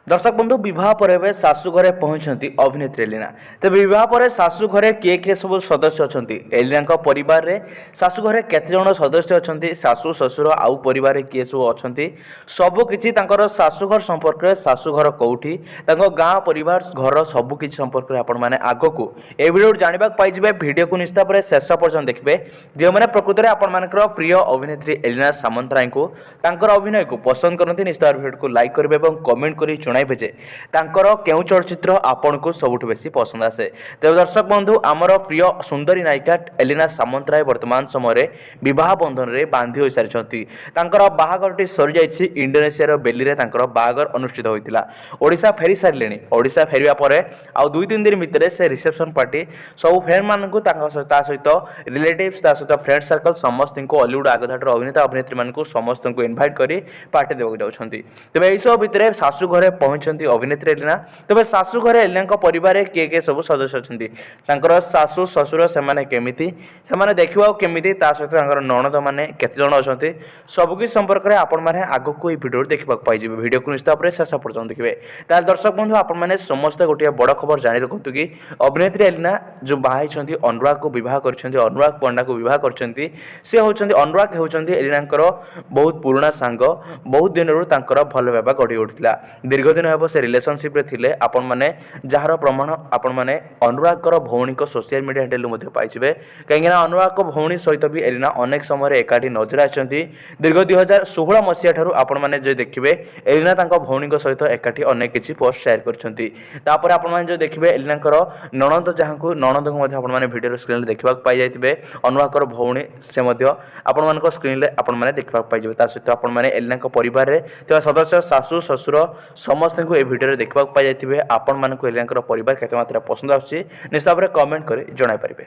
दर्शक बंधु विवाह पर शाशु घरे पहुंचती अभिनेत्री एलिना। तेज विवाह पर शाशु घरे किए सब सदस्य अच्छा एलिना परिवार रे शाशु घरे केते जण सदस्य अच्छा शाशु ससुर आउ परिवार किए सब अच्छा सबकि शाशु घर संपर्क में शाशु घर कौटी गाँ परिवार घर सबकि संपर्क में आपण मैंने आग को ए भिडियो जानवा पाइबे भिडियो को निश्चित भाव शेष पर्यटन देखिए जो मैंने प्रकृत में आपण मानकर प्रिय अभिनेत्री एलिना सामंतराय को अभिनय को पसंद करते निश्चित भाव भिडियो को लाइक करेंगे और कमेंट कर जणाइबे जे तांकर केउ चलचित्र आपन को सबुठ बेसी पसंद आसे। तेज दर्शक बंधु आमर प्रिय सुंदरी नायिका एलिना सामंतराय वर्तमान समय विवाह बंधन रे बांधी हो सारी बाहागरटी सरी जाइछि इंडोनेशिया बेली रे बाहागर अनुष्ठित होइतिला। ओडिशा फेरी सारिलेनी। ओडिशा फेरिया परे आ 2-3 दिन भितर से रिसेप्शन पार्टी सब फ्रेंड मानकु सहित रिलेटिव्स सहित फ्रेंड सर्कल समस्त को हॉलीवुड आगधाटर अभिनेता अभिनेत्री मानकु समस्त को इनवाइट करी पार्टी देबो जाउछंती। तबे एई सब भितर शाशु घरे पहुंचती अभिनेत्री एलिना। तेज शाशु घरे एलिना परिवार किए सब सदस्य अच्छा शाशु ससुर से केमिति से देखा केमिति सहित नणद मैंने केते जण अच्छा सबकि संपर्क में आपण मैंने आग को भिडियो देखा पाइबे। भिडियो को निश्चित भाव शेष पर्यटन देखिए। ताल दर्शक बंधु आपने समस्त गोटे बड़ खबर जानी रखु कि अभिनेत्री एलिना जो बाहर अनुराग को बह कर अनुराग पंडा को बह कर अनुराग होती एलिना बहुत पुराना सांग बहुत दिन भल भाव गढ़ी उठा दीर्घ दिन हे से रिलेशनशिप रे थिले आपण माने जार प्रमाण आपण माने अनुराग भौणी को सोशल मीडिया हैंडल पाइबे कहीं अनुराग को भौणी सहित भी एलिना अनेक समय एकाठी नजर आछंती। दीर्घ 2016 मसीहा ठारू आपण माने जो देखिबे एलिना तांको भौणी सहित एकाठी अनेक किछि पोस्ट शेयर करछंती। तापर आपण माने जो देखिबे एलिना नणंद जहां नणंद को मध्ये आपण माने वीडियो स्क्रीन देखा पाई जाइतिबे अनुराग भौणी से मध्ये आपण मानको स्क्रीन ले आपण माने देखा पाई जाबे। ता सहित आपण माने एलिना परिवार रे तेवा सदस्य शाशु ससुर समस्त को ए भिडियो देखा पाई जाइतिबे। आपण मानको एलिना परिवार केते मात्रा पसंद आछी निश्चित भाव कमेंट कर जणाई पारिबे।